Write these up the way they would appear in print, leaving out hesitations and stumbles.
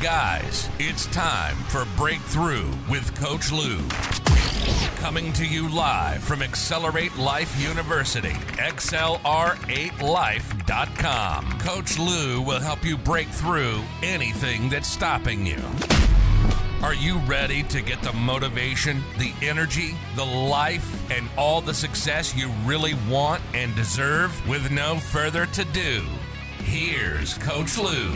Guys, it's time for Breakthrough with Coach Lew. Coming to you live from Accelerate Life University, XLR8Life.com. Coach Lew will help you break through anything that's stopping you. Are you ready to get the motivation, the energy, the life, and all the success you really want and deserve? With no further ado, here's Coach Lew.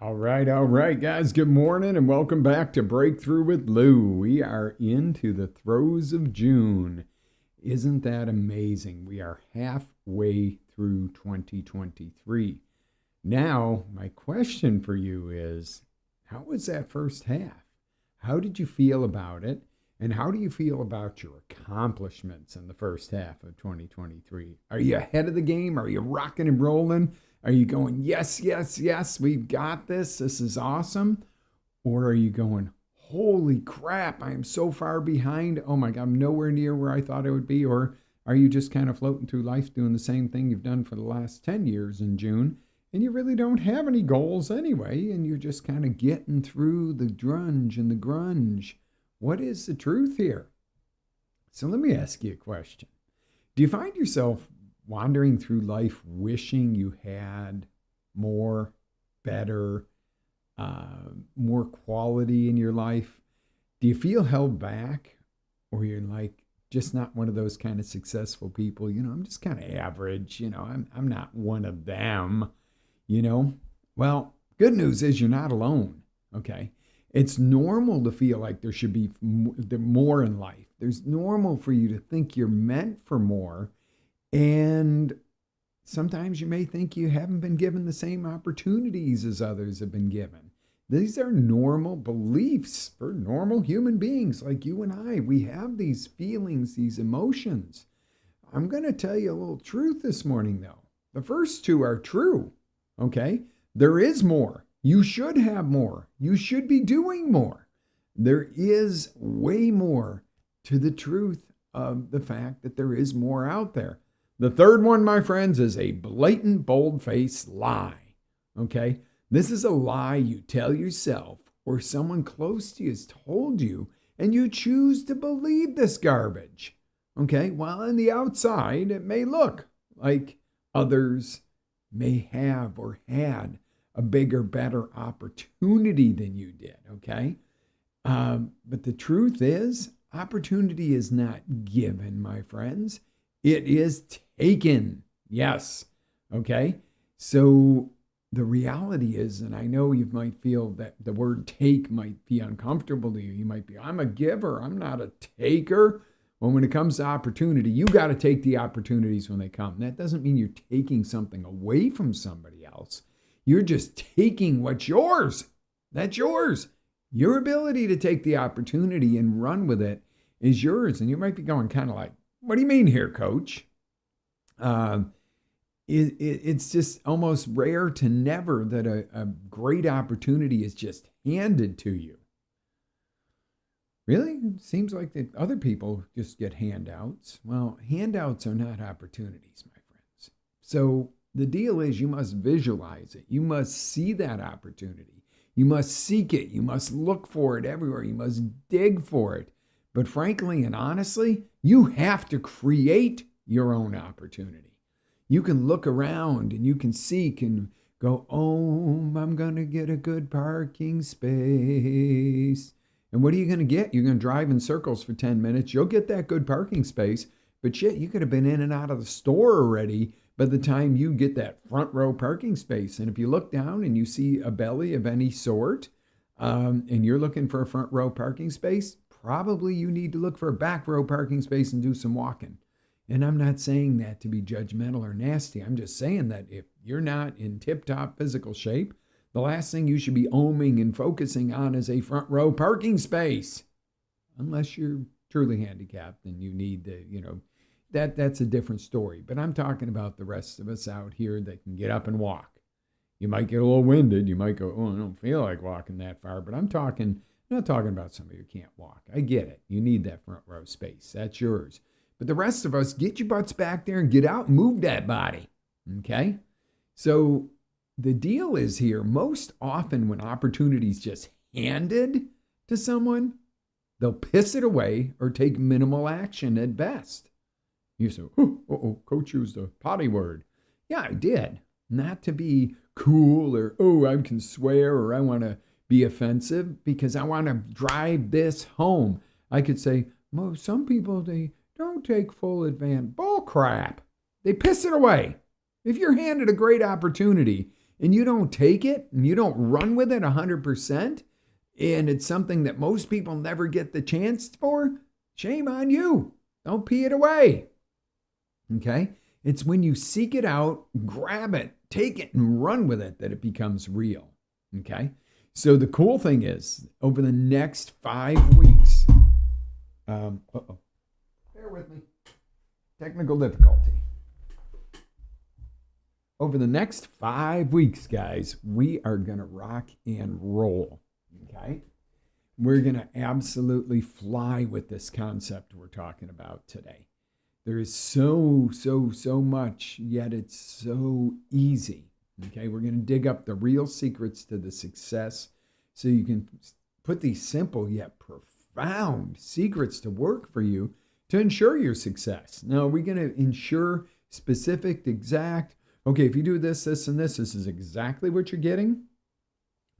All right, guys. Good morning and welcome back to Breakthrough with Lew. We are into the throes of June. Isn't that amazing? We are halfway through 2023. Now, my question for you is, how was that first half? How did you feel about it? And how do you feel about your accomplishments in the first half of 2023? Are you ahead of the game? Are you rocking and rolling? Are you going, yes, we've got this. This is awesome. Or are you going, holy crap, I am so far behind. Oh my God, I'm nowhere near where I thought I would be. Or are you just kind of floating through life doing the same thing you've done for the last 10 years in June, and you really don't have any goals anyway, and you're just kind of getting through the drunge and the grunge? What is the truth here? So let me ask you a question. Do you find yourself wandering through life wishing you had more, better, more quality in your life? Do you feel held back? Or you're like just not one of those kind of successful people? I'm just kind of average. I'm not one of them, Well, good news is you're not alone, okay? It's normal to feel like there should be more in life. There's normal for you to think you're meant for more. And sometimes you may think you haven't been given the same opportunities as others have been given. These are normal beliefs for normal human beings like you and I. We have these feelings, these emotions. I'm going to tell you a little truth this morning, though. The first two are true, okay? There is more. You should have more. You should be doing more. There is way more to the truth of the fact that there is more out there. The third one, my friends, is a blatant, bold-faced lie, okay? This is a lie you tell yourself or someone close to you has told you, and you choose to believe this garbage, okay? While on the outside, it may look like others may have or had a bigger, better opportunity than you did, okay? But the truth is, opportunity is not given, my friends. It is taken. Yes. Okay. So the reality is, and I know you might feel that the word take might be uncomfortable to you. You might be, I'm a giver. I'm not a taker. Well, when it comes to opportunity, you got to take the opportunities when they come. That doesn't mean you're taking something away from somebody else. You're just taking what's yours. That's yours. Your ability to take the opportunity and run with it is yours. And you might be going kind of like, what do you mean here, Coach? It's just almost rare to never that a great opportunity is just handed to you. Really? It seems like that other people just get handouts. Well, handouts are not opportunities, my friends. So the deal is you must visualize it. You must see that opportunity. You must seek it. You must look for it everywhere. You must dig for it. But frankly and honestly, you have to create your own opportunity. You can look around and you can seek and go, oh, I'm going to get a good parking space. And what are you going to get? You're going to drive in circles for 10 minutes. You'll get that good parking space. But shit, you could have been in and out of the store already by the time you get that front row parking space. And if you look down and you see a belly of any sort, and you're looking for a front row parking space, probably you need to look for a back row parking space and do some walking. And I'm not saying that to be judgmental or nasty. I'm just saying that if you're not in tip-top physical shape, the last thing you should be oming and focusing on is a front row parking space. Unless you're truly handicapped and you need to, that's a different story. But I'm talking about the rest of us out here that can get up and walk. You might get a little winded. You might go, oh, I don't feel like walking that far. But I'm not talking about somebody who can't walk. I get it. You need that front row space. That's yours. But the rest of us, get your butts back there and get out and move that body. Okay? So the deal is here, most often when opportunities just handed to someone, they'll piss it away or take minimal action at best. You say, Coach used a potty word. Yeah, I did. Not to be cool or, I can swear or I want to be offensive, because I want to drive this home. I could say, well, some people, they don't take full advantage. Bull crap. They piss it away. If you're handed a great opportunity and you don't take it and you don't run with it 100%, and it's something that most people never get the chance for, shame on you. Don't pee it away. Okay? It's when you seek it out, grab it, take it, and run with it that it becomes real. Okay? So the cool thing is, over the next 5 weeks, bear with me, technical difficulty. Over the next 5 weeks, guys, we are going to rock and roll. Okay? We're going to absolutely fly with this concept we're talking about today. There is so much, yet it's so easy. Okay, we're going to dig up the real secrets to the success so you can put these simple yet profound secrets to work for you to ensure your success. Now, are we going to ensure specific, exact, okay, if you do this, this, and this is exactly what you're getting?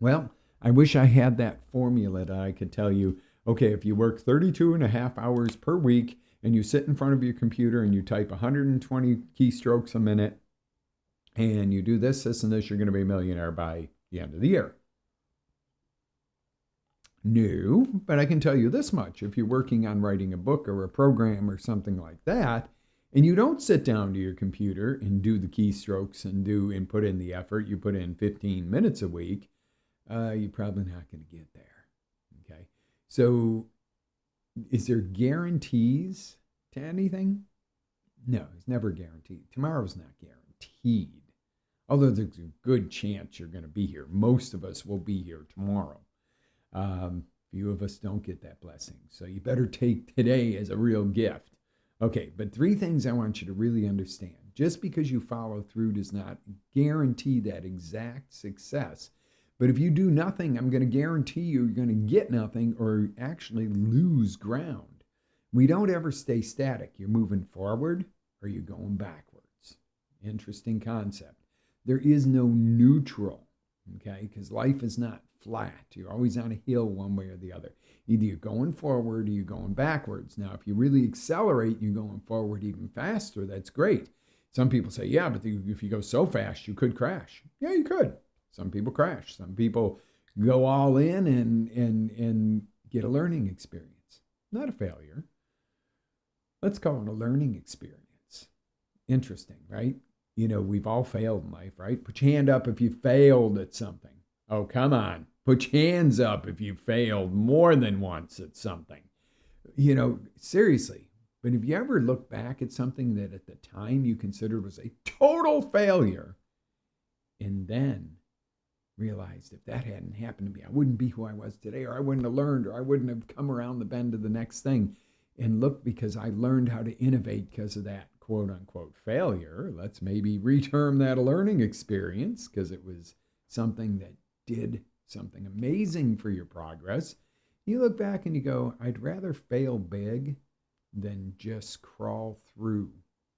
Well, I wish I had that formula that I could tell you, okay, if you work 32 and a half hours per week and you sit in front of your computer and you type 120 keystrokes a minute, and you do this, this, and this, you're going to be a millionaire by the end of the year. No, but I can tell you this much. If you're working on writing a book or a program or something like that, and you don't sit down to your computer and do the keystrokes and put in the effort, you put in 15 minutes a week, you're probably not going to get there. Okay. So is there guarantees to anything? No, it's never guaranteed. Tomorrow's not guaranteed. Although there's a good chance you're going to be here. Most of us will be here tomorrow. Few of us don't get that blessing. So you better take today as a real gift. Okay, but 3 things I want you to really understand. Just because you follow through does not guarantee that exact success. But if you do nothing, I'm going to guarantee you're going to get nothing or actually lose ground. We don't ever stay static. You're moving forward or you're going backwards. Interesting concept. There is no neutral, okay? Because life is not flat. You're always on a hill one way or the other. Either you're going forward or you're going backwards. Now, if you really accelerate, you're going forward even faster. That's great. Some people say, yeah, but if you go so fast, you could crash. Yeah, you could. Some people crash. Some people go all in and get a learning experience. Not a failure. Let's call it a learning experience. Interesting, right? You know, we've all failed in life, right? Put your hand up if you failed at something. Oh, come on. Put your hands up if you failed more than once at something. You know, seriously. But have you ever looked back at something that at the time you considered was a total failure and then realized if that hadn't happened to me, I wouldn't be who I was today, or I wouldn't have learned, or I wouldn't have come around the bend to the next thing. And look, because I learned how to innovate because of that quote unquote failure. Let's maybe reterm that a learning experience because it was something that did something amazing for your progress. You look back and you go, I'd rather fail big than just crawl through.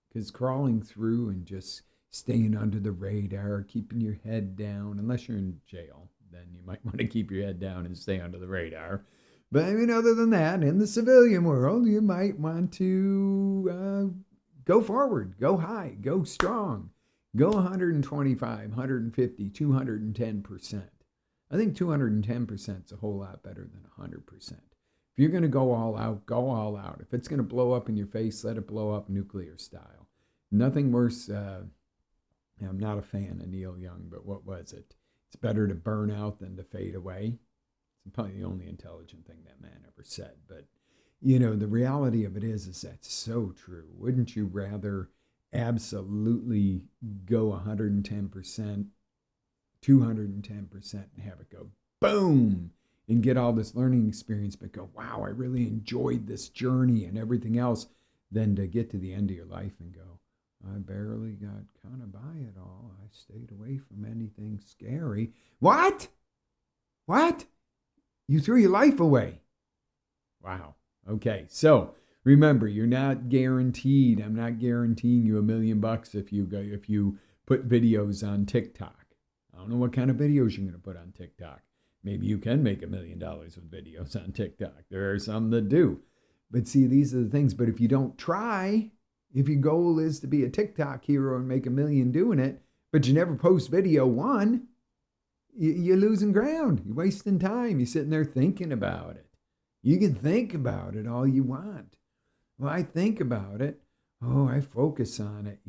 Because crawling through and just staying under the radar, keeping your head down, unless you're in jail, then you might want to keep your head down and stay under the radar. But I mean, other than that, in the civilian world, you might want to go forward, go high, go strong, go 125, 150, 210%. I think 210% is a whole lot better than 100%. If you're going to go all out, go all out. If it's going to blow up in your face, let it blow up nuclear style. Nothing worse. I'm not a fan of Neil Young, but what was it? It's better to burn out than to fade away. It's probably the only intelligent thing that man ever said. But, you know, the reality of it is that's so true. Wouldn't you rather absolutely go 110%, 210% and have it go boom and get all this learning experience, but go, wow, I really enjoyed this journey and everything else, than to get to the end of your life and go, I barely got kind of by it all. I stayed away from anything scary. What? What? You threw your life away. Wow. Okay. So remember, you're not guaranteed. I'm not guaranteeing you $1 million if you put videos on TikTok. I don't know what kind of videos you're going to put on TikTok. Maybe you can make $1 million with videos on TikTok. There are some that do. But see, these are the things. But if you don't try, if your goal is to be a TikTok hero and make $1 million doing it, but you never post video one, you're losing ground. You're wasting time. You're sitting there thinking about it. You can think about it all you want. Well, I think about it. Oh, I focus on it.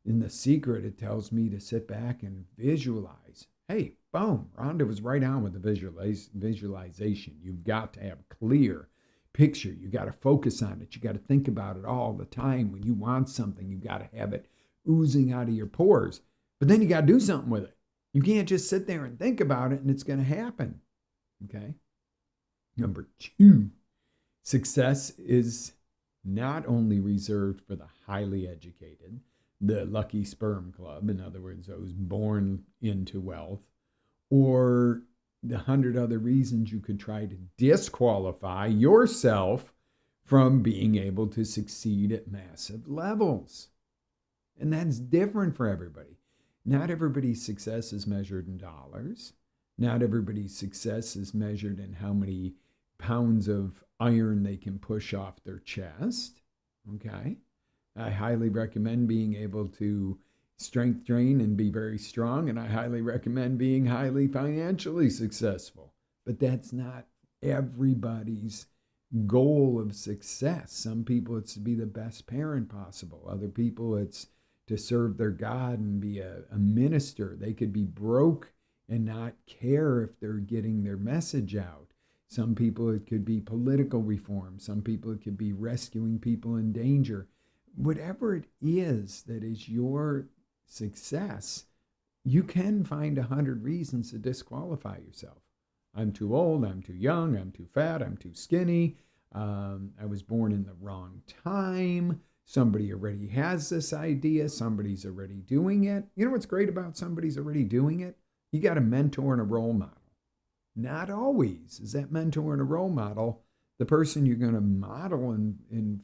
In The Secret, it tells me to sit back and visualize. Hey, boom, Rhonda was right on with the visualization. You've got to have clear picture. You got to focus on it. You got to think about it all the time. When you want something, you got to have it oozing out of your pores. But then you got to do something with it. You can't just sit there and think about it and it's going to happen. Okay? Number 2, success is not only reserved for the highly educated, the lucky sperm club, in other words, those born into wealth, or the 100 other reasons you could try to disqualify yourself from being able to succeed at massive levels. And that's different for everybody. Not everybody's success is measured in dollars. Not everybody's success is measured in how many pounds of iron they can push off their chest. Okay? I highly recommend being able to strength train and be very strong, and I highly recommend being highly financially successful. But that's not everybody's goal of success. Some people, it's to be the best parent possible. Other people, it's to serve their God and be a minister. They could be broke and not care if they're getting their message out. Some people, it could be political reform. Some people, it could be rescuing people in danger. Whatever it is that is your success, you can find 100 reasons to disqualify yourself. I'm too old, I'm too young, I'm too fat, I'm too skinny, I was born in the wrong time, somebody already has this idea, somebody's already doing it. You know what's great about somebody's already doing it? You got a mentor and a role model. Not always is that mentor and a role model the person you're going to model and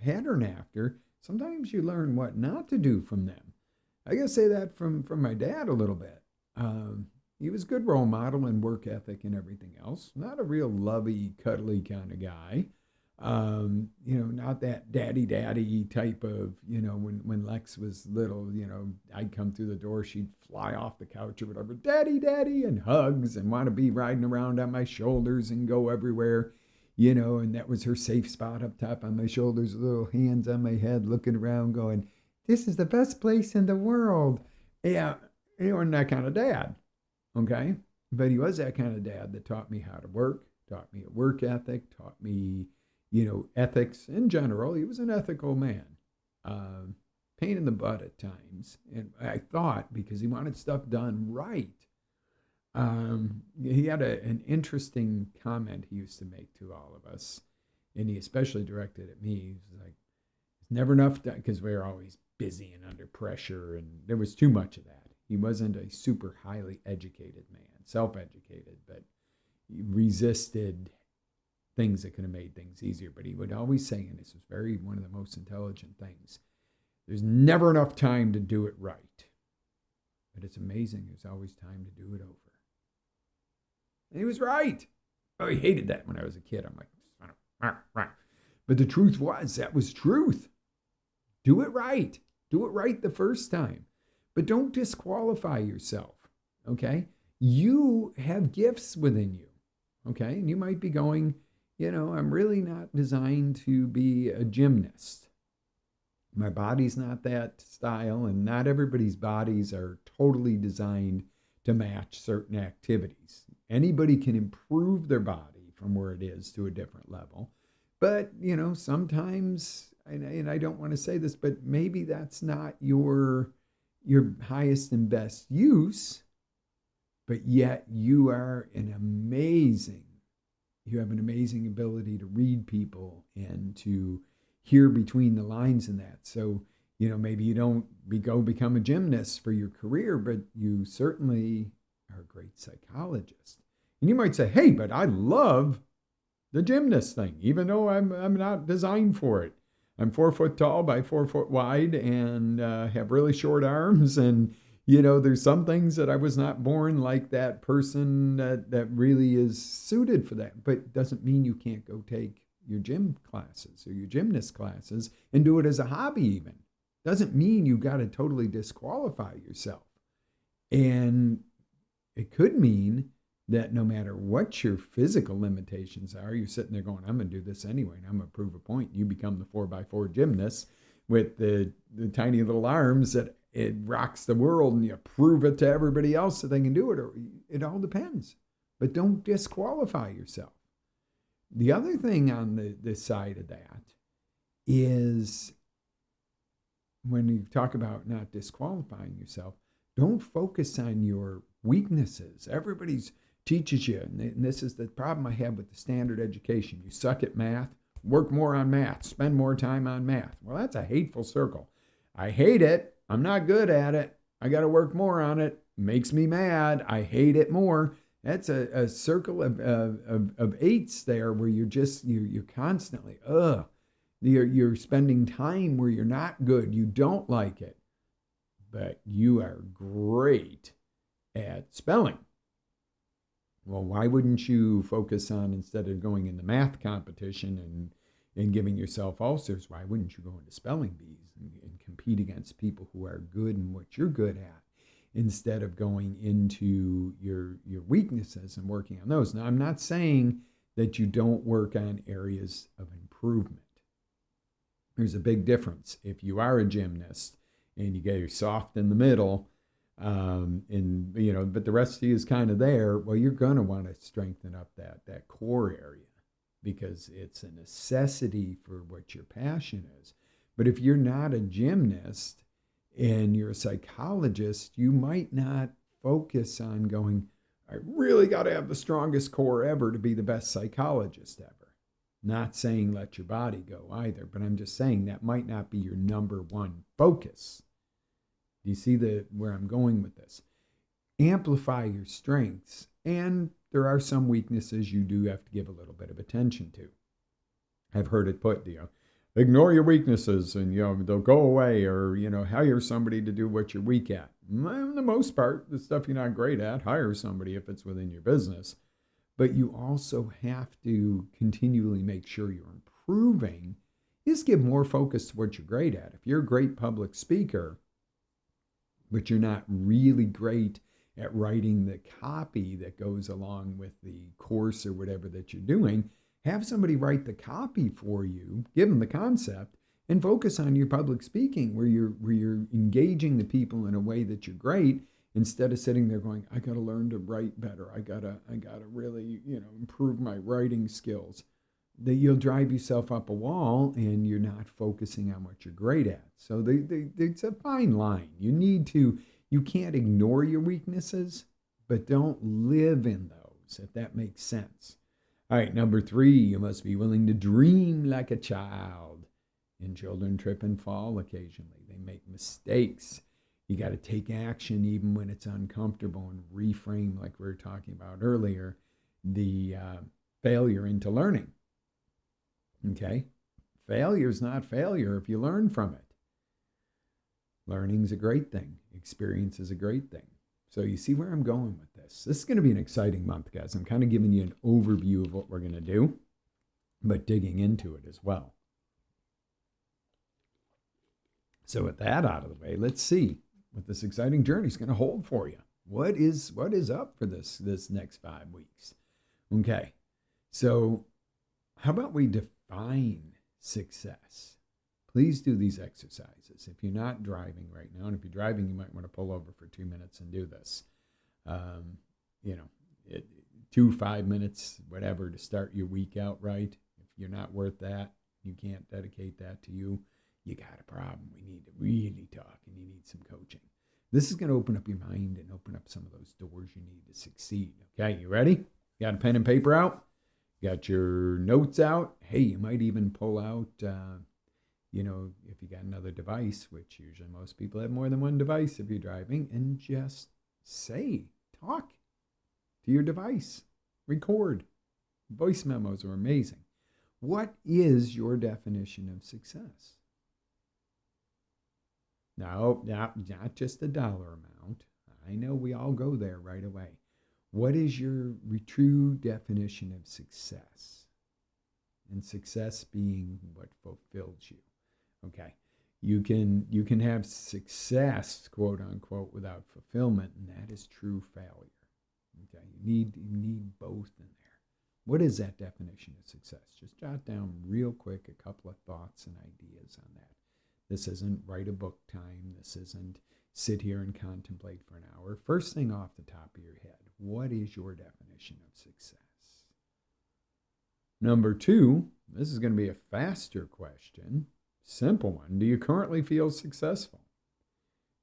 pattern after. Sometimes you learn what not to do from them. I got to say that from my dad a little bit. He was a good role model in work ethic and everything else. Not a real lovey, cuddly kind of guy. Not that daddy type of, when Lex was little, I'd come through the door, she'd fly off the couch or whatever, daddy, and hugs and want to be riding around on my shoulders and go everywhere, and that was her safe spot up top on my shoulders, little hands on my head, looking around going, this is the best place in the world. Yeah, he wasn't that kind of dad, okay? But he was that kind of dad that taught me how to work, taught me a work ethic, taught me ethics in general. He was an ethical man. Pain in the butt at times. And I thought, because he wanted stuff done right. He had an interesting comment he used to make to all of us. And he especially directed at me. He was like, it's never enough time, because we were always busy and under pressure. And there was too much of that. He wasn't a super highly educated man, self-educated, but he resisted things that could have made things easier. But he would always say, and this was one of the most intelligent things, there's never enough time to do it right. But it's amazing, there's always time to do it over. And he was right. Oh, he hated that when I was a kid. I'm like, but the truth was, that was truth. Do it right. Do it right the first time. But don't disqualify yourself, okay? You have gifts within you, okay? And you might be going, I'm really not designed to be a gymnast. My body's not that style, and not everybody's bodies are totally designed to match certain activities. Anybody can improve their body from where it is to a different level. But, sometimes, and I don't want to say this, but maybe that's not your highest and best use, but yet you have an amazing ability to read people and to hear between the lines in that. So, maybe you don't go become a gymnast for your career, but you certainly are a great psychologist. And you might say, hey, but I love the gymnast thing, even though I'm not designed for it. I'm 4 foot tall by 4 foot wide and have really short arms. And, there's some things that I was not born like that person that really is suited for that. But it doesn't mean you can't go take your gym classes or your gymnast classes and do it as a hobby even. Doesn't mean you got to totally disqualify yourself. And it could mean that no matter what your physical limitations are, you're sitting there going, I'm going to do this anyway, and I'm going to prove a point. You become the 4x4 gymnast with the tiny little arms that it rocks the world, and you prove it to everybody else that they can do it. Or it all depends. But don't disqualify yourself. The other thing on the side of that is when you talk about not disqualifying yourself, don't focus on your weaknesses. Everybody's teaches you, and this is the problem I have with the standard education. You suck at math, work more on math, spend more time on math. Well, that's a hateful circle. I hate it. I'm not good at it. I got to work more on it. Makes me mad. I hate it more. That's a circle of eights there where you're constantly, you're spending time where you're not good. You don't like it, but you are great at spelling. Well, why wouldn't you focus on, instead of going in the math competition and giving yourself ulcers, why wouldn't you go into spelling bees and compete against people who are good in what you're good at, instead of going into your weaknesses and working on those? Now, I'm not saying that you don't work on areas of improvement. There's a big difference. If you are a gymnast and you get your soft in the middle, but the rest of you is kind of there, well, you're going to want to strengthen up that core area because it's a necessity for what your passion is. But if you're not a gymnast and you're a psychologist, you might not focus on going, I really got to have the strongest core ever to be the best psychologist ever. Not saying let your body go either, but I'm just saying that might not be your number one focus. Do you see where I'm going with this? Amplify your strengths, and there are some weaknesses you do have to give a little bit of attention to. I've heard it put, ignore your weaknesses and they'll go away, or hire somebody to do what you're weak at. For the most part, the stuff you're not great at, hire somebody if it's within your business. But you also have to continually make sure you're improving. Just give more focus to what you're great at. If you're a great public speaker, but you're not really great at writing the copy that goes along with the course or whatever that you're doing, have somebody write the copy for you, give them the concept, and focus on your public speaking where you're engaging the people in a way that you're great, instead of sitting there going, I got to learn to write better. I got to really, improve my writing skills. That you'll drive yourself up a wall and you're not focusing on what you're great at. So it's a fine line. You can't ignore your weaknesses, but don't live in those, if that makes sense. All right, number 3, you must be willing to dream like a child. And children trip and fall occasionally. They make mistakes. You got to take action even when it's uncomfortable and reframe, like we were talking about earlier, the failure into learning. Okay? Failure is not failure if you learn from it. Learning's a great thing. Experience is a great thing. So you see where I'm going with this. This is going to be an exciting month, guys. I'm kind of giving you an overview of what we're going to do, but digging into it as well. So with that out of the way, let's see what this exciting journey is going to hold for you. What is up for this next 5 weeks? Okay, so how about we define success? Please do these exercises. If you're not driving right now, and if you're driving, you might want to pull over for 2 minutes and do this. 2 5 minutes, whatever, to start your week out right. If you're not worth that, you can't dedicate that to you, you got a problem. We need to really talk, and you need some coaching. This is going to open up your mind and open up some of those doors you need to succeed. Okay, you ready? Got a pen and paper out? Got your notes out? Hey, you might even pull out if you got another device, which usually most people have more than one device if you're driving, and just talk to your device, record. Voice memos are amazing. What is your definition of success? No, not just a dollar amount. I know we all go there right away. What is your true definition of success? And success being what fulfills you. Okay. You can have success, quote unquote, without fulfillment, and that is true failure. Okay. You need both in there. What is that definition of success? Just jot down real quick a couple of thoughts and ideas on that. This isn't write a book time. This isn't sit here and contemplate for an hour. First thing off the top of your head, what is your definition of success? Number 2, this is going to be a faster question. Simple one. Do you currently feel successful?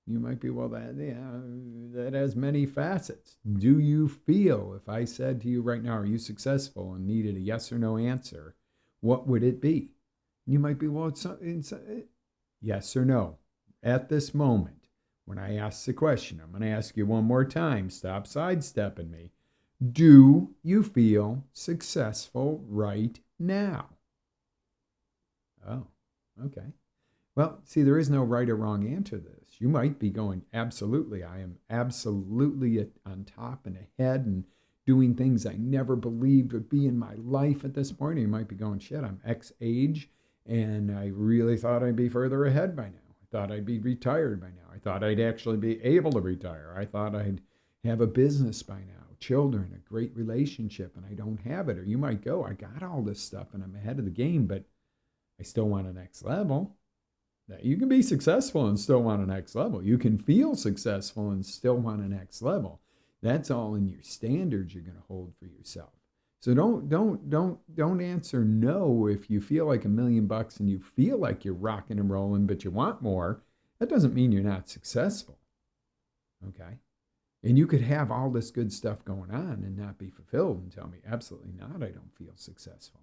You might be, well, that has many facets. Do you feel, if I said to you right now, are you successful, and needed a yes or no answer, what would it be? You might be, well, it's yes or no. At this moment, when I ask the question, I'm going to ask you one more time. Stop sidestepping me. Do you feel successful right now? Oh, okay. Well, see, there is no right or wrong answer to this. You might be going, absolutely, I am absolutely on top and ahead and doing things I never believed would be in my life at this point. Or you might be going, shit, I'm X age, and I really thought I'd be further ahead by now. I thought I'd be retired by now. I thought I'd actually be able to retire. I thought I'd have a business by now, children, a great relationship, and I don't have it. Or you might go, I got all this stuff and I'm ahead of the game, but I still want a next level. You can be successful and still want a next level. You can feel successful and still want a next level. That's all in your standards you're going to hold for yourself. So don't answer no if you feel like $1 million and you feel like you're rocking and rolling, but you want more. That doesn't mean you're not successful. Okay? And you could have all this good stuff going on and not be fulfilled and tell me, absolutely not, I don't feel successful.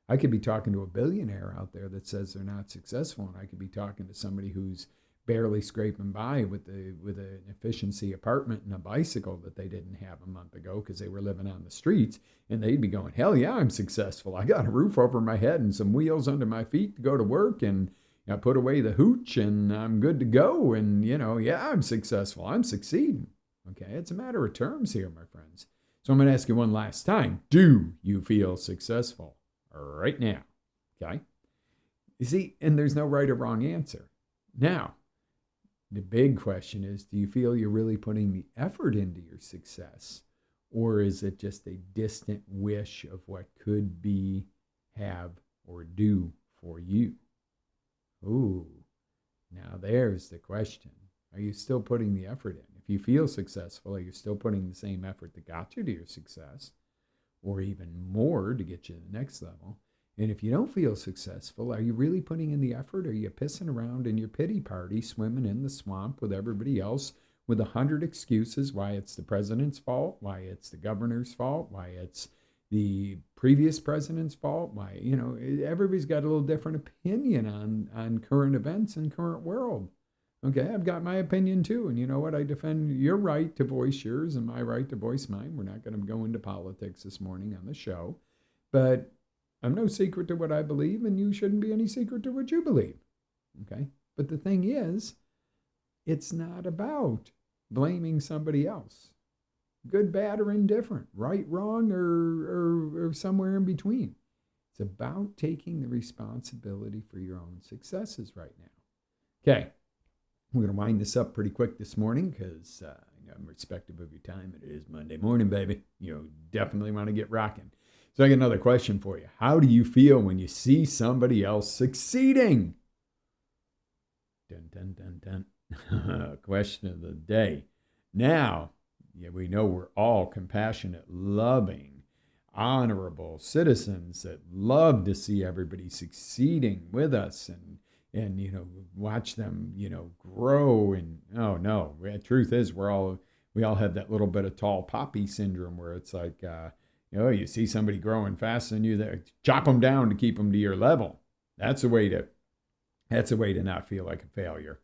I could be talking to a billionaire out there that says they're not successful, and I could be talking to somebody who's barely scraping by with an efficiency apartment and a bicycle that they didn't have a month ago because they were living on the streets, and they'd be going, hell yeah, I'm successful. I got a roof over my head and some wheels under my feet to go to work, and I put away the hooch, and I'm good to go, and, yeah, I'm successful. I'm succeeding. Okay, it's a matter of terms here, my friends. So I'm going to ask you one last time. Do you feel successful right now? Okay. You see, and there's no right or wrong answer. Now, the big question is, do you feel you're really putting the effort into your success? Or is it just a distant wish of what could be, have, or do for you? Ooh, now there's the question. Are you still putting the effort in? If you feel successful, are you still putting the same effort that got you to your success? Or even more to get you to the next level? And if you don't feel successful, are you really putting in the effort? Or are you pissing around in your pity party, swimming in the swamp with everybody else with 100 excuses why it's the president's fault, why it's the governor's fault, why it's the previous president's fault, why, everybody's got a little different opinion on current events and current world. Okay, I've got my opinion too, and you know what? I defend your right to voice yours and my right to voice mine. We're not going to go into politics this morning on the show, but I'm no secret to what I believe, and you shouldn't be any secret to what you believe. Okay, but the thing is, it's not about blaming somebody else, good, bad, or indifferent, right, wrong, or somewhere in between. It's about taking the responsibility for your own successes right now. Okay. We're going to wind this up pretty quick this morning because I'm respectful of your time. It is Monday morning, baby. You definitely want to get rocking. So I got another question for you. How do you feel when you see somebody else succeeding? Dun, dun, dun, dun. Question of the day. Now, we know we're all compassionate, loving, honorable citizens that love to see everybody succeeding with us and watch them, grow. And oh no, the truth is we all have that little bit of tall poppy syndrome where it's like, you see somebody growing faster than you, there, chop them down to keep them to your level. That's the way to That's a way to not feel like a failure.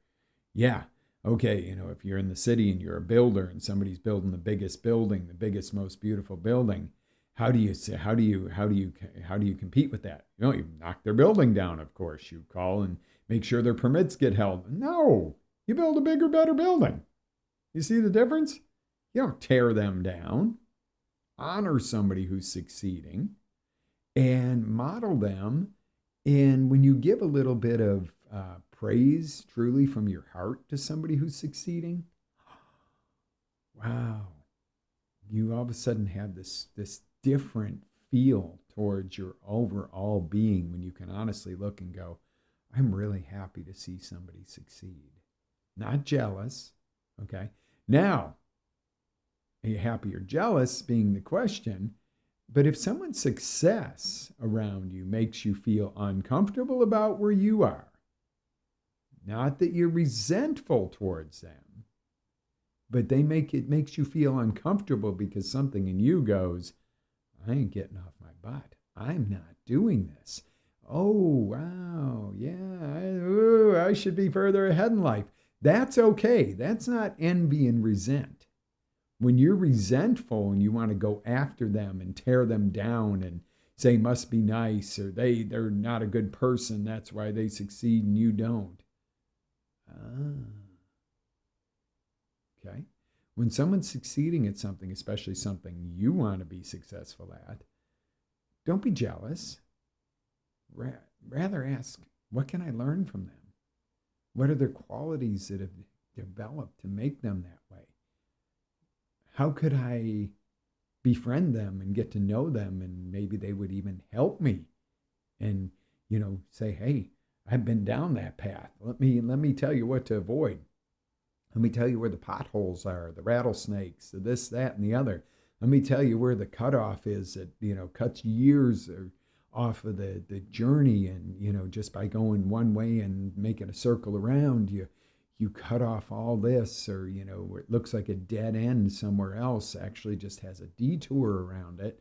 Yeah. Okay, if you're in the city and you're a builder and somebody's building the biggest building, the biggest, most beautiful building, how do you compete with that? You knock their building down, of course. You call and make sure their permits get held. No, you build a bigger, better building. You see the difference? You don't tear them down. Honor somebody who's succeeding and model them. And when you give a little bit of praise truly from your heart to somebody who's succeeding, wow, you all of a sudden have this different feel towards your overall being when you can honestly look and go, I'm really happy to see somebody succeed. Not jealous, okay? Now, are you happy or jealous being the question, but if someone's success around you makes you feel uncomfortable about where you are, not that you're resentful towards them, but it makes you feel uncomfortable because something in you goes, I ain't getting off my butt. I'm not doing this. Oh, wow. Yeah, I should be further ahead in life. That's okay. That's not envy and resent. When you're resentful and you want to go after them and tear them down and say must be nice or they're not a good person, that's why they succeed and you don't. Okay. When someone's succeeding at something, especially something you want to be successful at, don't be jealous. Rather ask, what can I learn from them? What are their qualities that have developed to make them that way? How could I befriend them and get to know them, and maybe they would even help me and, say, hey, I've been down that path. Let me tell you what to avoid. Let me tell you where the potholes are, the rattlesnakes, the this, that, and the other. Let me tell you where the cutoff is that, cuts years off of the journey. And, just by going one way and making a circle around, you cut off all this, or, where it looks like a dead end somewhere else actually just has a detour around it.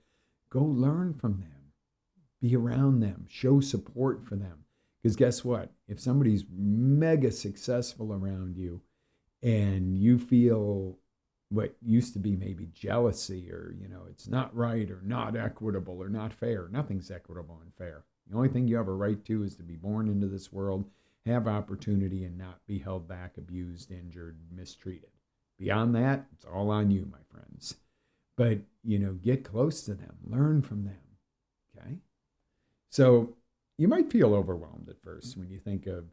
Go learn from them. Be around them. Show support for them. Because guess what? If somebody's mega successful around you and you feel what used to be maybe jealousy or, it's not right or not equitable or not fair, nothing's equitable and fair. The only thing you have a right to is to be born into this world, have opportunity, and not be held back, abused, injured, mistreated. Beyond that, it's all on you, my friends. But, get close to them. Learn from them. Okay? So you might feel overwhelmed at first when you think of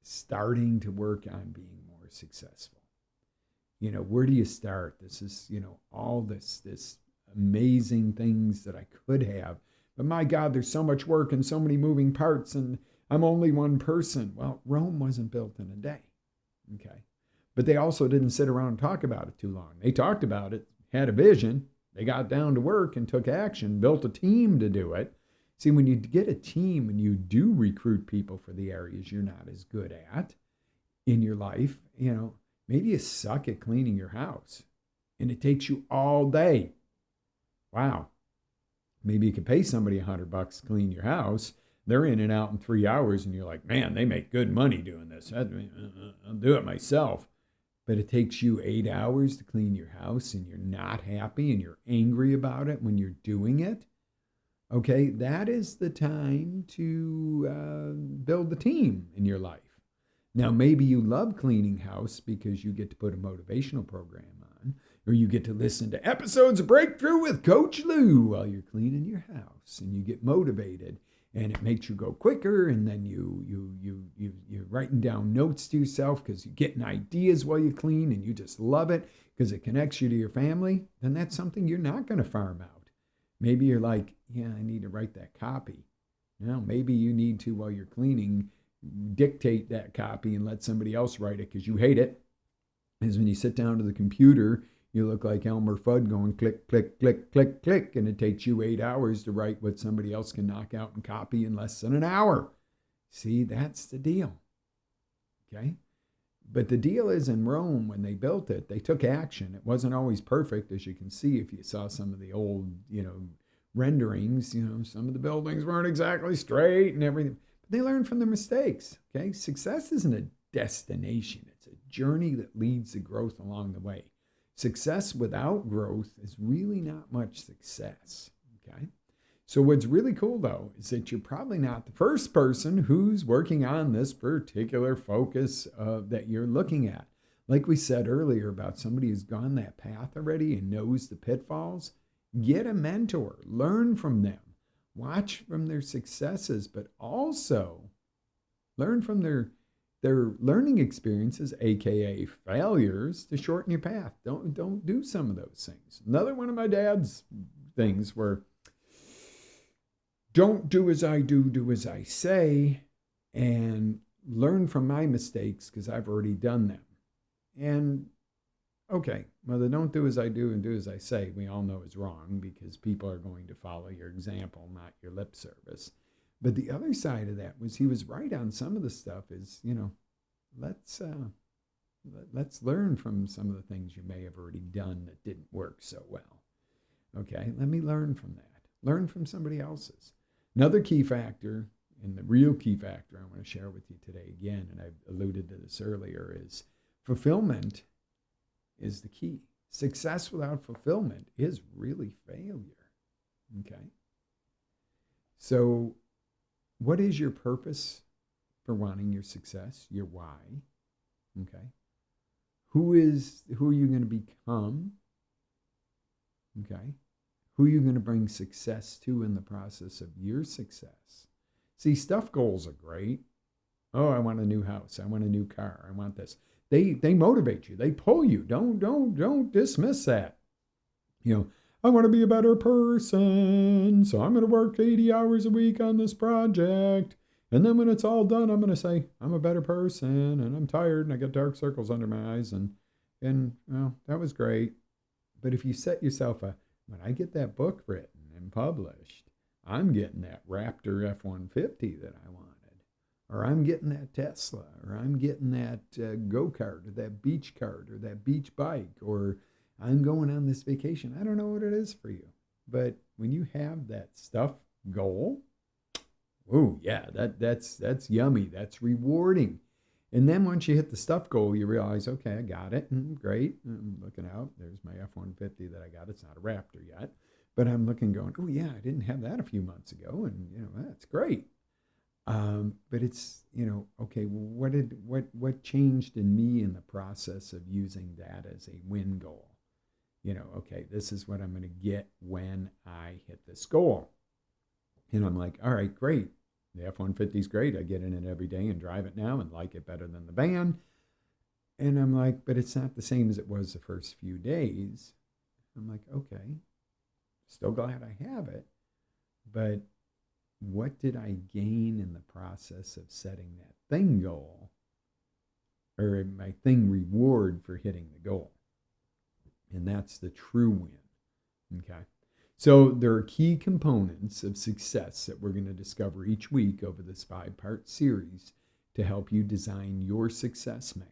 starting to work on being more successful. Where do you start? This is, all this amazing things that I could have. But my God, there's so much work and so many moving parts, and I'm only one person. Well, Rome wasn't built in a day. Okay. But they also didn't sit around and talk about it too long. They talked about it, had a vision. They got down to work and took action, built a team to do it. See, when you get a team and you do recruit people for the areas you're not as good at in your life, maybe you suck at cleaning your house and it takes you all day. Wow. Maybe you could pay somebody $100 to clean your house. They're in and out in 3 hours and you're like, man, they make good money doing this. I'll do it myself. But it takes you 8 hours to clean your house and you're not happy and you're angry about it when you're doing it. Okay, that is the time to build the team in your life. Now, maybe you love cleaning house because you get to put a motivational program on, or you get to listen to episodes of Breakthrough with Coach Lew while you're cleaning your house, and you get motivated, and it makes you go quicker, and then you're writing down notes to yourself because you're getting ideas while you clean, and you just love it because it connects you to your family. Then that's something you're not going to farm out. Maybe you're like, yeah, I need to write that copy. Now, maybe you need to, while you're cleaning, dictate that copy and let somebody else write it because you hate it. Because when you sit down to the computer, you look like Elmer Fudd going click, click, click, click, click, and it takes you 8 hours to write what somebody else can knock out and copy in less than an hour. See, that's the deal. Okay? But the deal is, in Rome, when they built it, they took action. It wasn't always perfect, as you can see if you saw some of the old, renderings. Some of the buildings weren't exactly straight and everything. but they learn from their mistakes. Okay, success isn't a destination, it's a journey that leads to growth along the way. Success without growth is really not much success. Okay, so what's really cool though is that you're probably not the first person who's working on this particular focus that you're looking at. Like we said earlier about somebody who's gone that path already and knows the pitfalls, get a mentor, learn from them, watch from their successes, but also learn from their learning experiences, aka failures, to shorten your path. Don't do some of those things. Another one of my dad's things were, don't do as I do, do as I say, and learn from my mistakes because I've already done them. And okay, well, the don't do as I do and do as I say, we all know is wrong because people are going to follow your example, not your lip service. But the other side of that was he was right on some of the stuff is, let's learn from some of the things you may have already done that didn't work so well. Okay, let me learn from that. Learn from somebody else's. Another key factor, and the real key factor I want to share with you today again, and I've alluded to this earlier, is fulfillment is the key. Success without fulfillment is really failure. Okay? So what is your purpose for wanting your success? Your why? Okay? Who are you going to become? Okay? Who are you going to bring success to in the process of your success? See, stuff goals are great. Oh, I want a new house. I want a new car. I want this. They motivate you. They pull you. Don't dismiss that. I want to be a better person, so I'm going to work 80 hours a week on this project. And then when it's all done, I'm going to say, I'm a better person, and I'm tired, and I got dark circles under my eyes, and well, that was great. But if you set yourself when I get that book written and published, I'm getting that Raptor F-150 that I wanted. Or I'm getting that Tesla, or I'm getting that go-kart, or that beach cart, or that beach bike, or I'm going on this vacation. I don't know what it is for you. But when you have that stuff goal, oh yeah, that's yummy. That's rewarding. And then once you hit the stuff goal, you realize, okay, I got it. Great. I'm looking out. There's my F-150 that I got. It's not a Raptor yet. But I'm looking going, oh yeah, I didn't have that a few months ago. And that's great. But it's, okay, what changed in me in the process of using that as a win goal? Okay, this is what I'm going to get when I hit this goal. And I'm like, all right, great. The F-150 is great. I get in it every day and drive it now and like it better than the van. And I'm like, but it's not the same as it was the first few days. I'm like, okay, still glad I have it. But what did I gain in the process of setting that thing goal, or my thing reward for hitting the goal? And that's the true win. Okay. So there are key components of success that we're going to discover each week over this 5-part series to help you design your success map.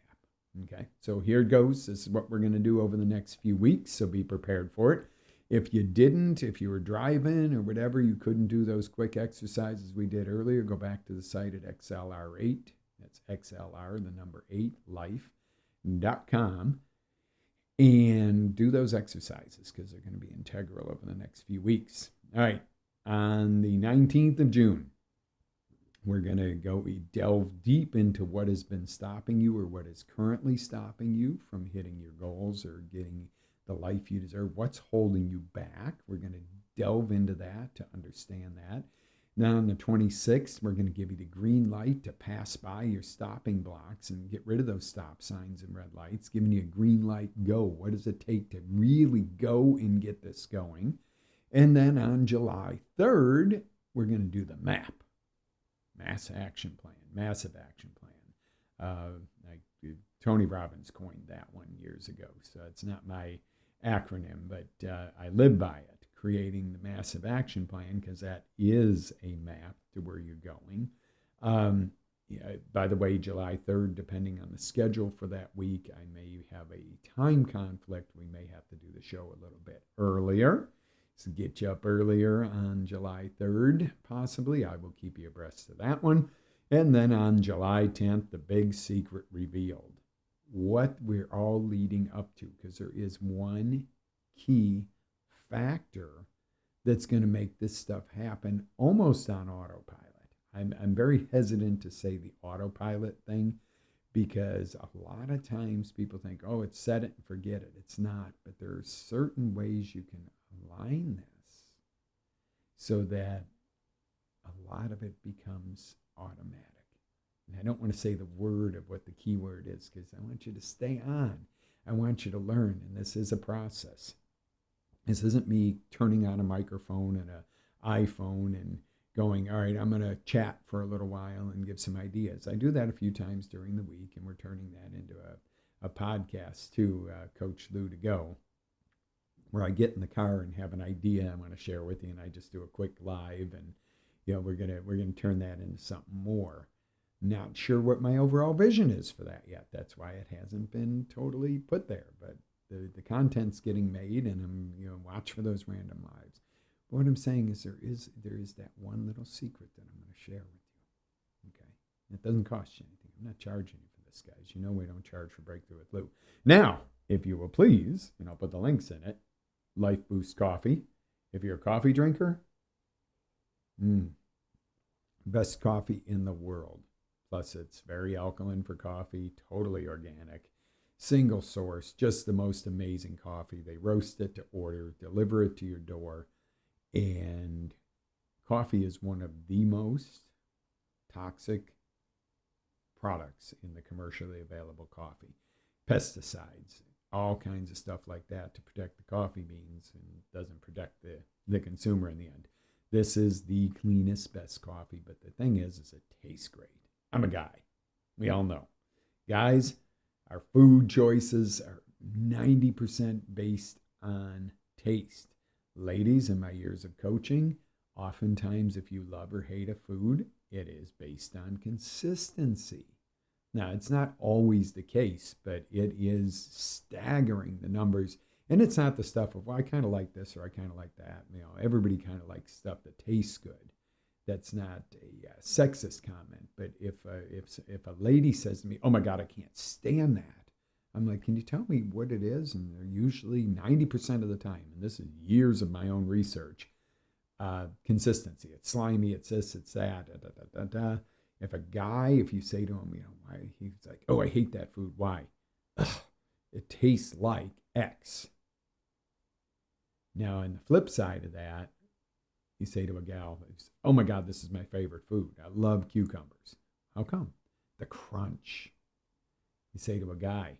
Okay. So here it goes. This is what we're going to do over the next few weeks. So be prepared for it. If you were driving or whatever, you couldn't do those quick exercises we did earlier, go back to the site at XLR8. That's XLR, the number 8, life.com. And do those exercises because they're going to be integral over the next few weeks. All right. On the 19th of June, we're going to delve deep into what has been stopping you or what is currently stopping you from hitting your goals or getting the life you deserve. What's holding you back? We're going to delve into that to understand that. Now on the 26th, we're going to give you the green light to pass by your stopping blocks and get rid of those stop signs and red lights, giving you a green light go. What does it take to really go and get this going? And then on July 3rd, we're going to do the MAP, massive action plan. Tony Robbins coined that one years ago, so it's not my acronym, but I live by it. Creating the massive action plan, because that is a map to where you're going. By the way, July 3rd, depending on the schedule for that week, I may have a time conflict. We may have to do the show a little bit earlier. So get you up earlier on July 3rd, possibly. I will keep you abreast of that one. And then on July 10th, the big secret revealed. What we're all leading up to, because there is one key factor that's going to make this stuff happen almost on autopilot. I'm very hesitant to say the autopilot thing, because a lot of times people think, oh, it's set it and forget it. It's not, but there are certain ways you can align this so that a lot of it becomes automatic. And I don't want to say the word of what the key word is, because I want you to stay on. I want you to learn, and this is a process. This isn't me turning on a microphone and an iPhone and going, all right, I'm going to chat for a little while and give some ideas. I do that a few times during the week, and we're turning that into a podcast too, Coach Lew to Go, where I get in the car and have an idea I want to share with you, and I just do a quick live, and we're gonna turn that into something more. Not sure what my overall vision is for that yet. That's why it hasn't been totally put there, but the content's getting made, and I'm watch for those random lives. But what I'm saying is there is that one little secret that I'm going to share with you. Okay, it doesn't cost you anything. I'm not charging you for this, guys. We don't charge for Breakthrough with Lew. Now, if you will please, and I'll put the links in it, Life Boost Coffee. If you're a coffee drinker, best coffee in the world. Plus, it's very alkaline for coffee, totally organic, single source, just the most amazing coffee. They roast it to order, deliver it to your door. And coffee is one of the most toxic products in the commercially available coffee. Pesticides, all kinds of stuff like that to protect the coffee beans, and doesn't protect the consumer in the end. This is the cleanest, best coffee, but the thing is it tastes great. I'm a guy. We all know. Guys, our food choices are 90% based on taste. Ladies, in my years of coaching, oftentimes if you love or hate a food, it is based on consistency. Now, it's not always the case, but it is staggering, the numbers. And it's not the stuff of, well, I kind of like this or I kind of like that. Everybody kind of likes stuff that tastes good. That's not a sexist comment, but if a lady says to me, oh my God, I can't stand that, I'm like, can you tell me what it is? And they're usually 90% of the time, and this is years of my own research, consistency. It's slimy, it's this, it's that, da, da, da, da, da. If you say to him, why, he's like, oh, I hate that food. Why? Ugh, it tastes like X. Now, on the flip side of that, you say to a gal, oh my God, this is my favorite food. I love cucumbers. How come? The crunch. You say to a guy,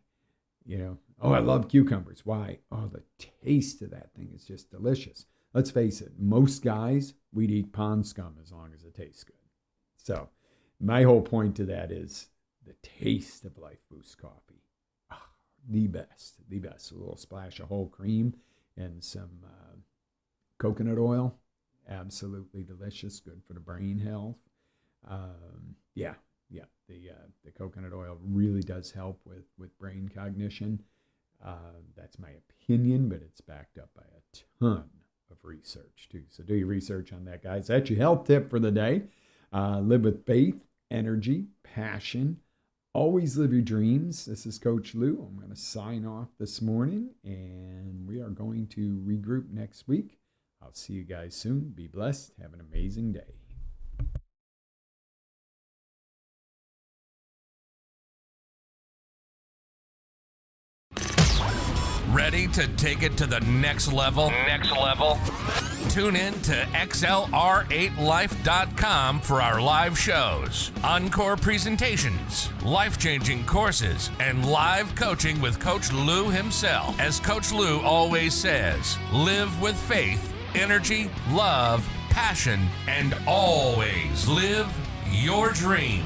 oh, I love cucumbers. Why? Oh, the taste of that thing is just delicious. Let's face it, most guys, we'd eat pond scum as long as it tastes good. So my whole point to that is the taste of Life Boost coffee. Oh, the best. A little splash of whole cream and some coconut oil. Absolutely delicious, good for the brain health. The coconut oil really does help with brain cognition. That's my opinion, but it's backed up by a ton of research too. So do your research on that, guys. That's your health tip for the day. Live with faith, energy, passion. Always live your dreams. This is Coach Lew. I'm going to sign off this morning, and we are going to regroup next week. I'll see you guys soon. Be blessed. Have an amazing day. Ready to take it to the next level? Tune in to XLR8Life.com for our live shows, encore presentations, life-changing courses, and live coaching with Coach Lew himself. As Coach Lew always says, live with faith, energy, love, passion, and always live your dream.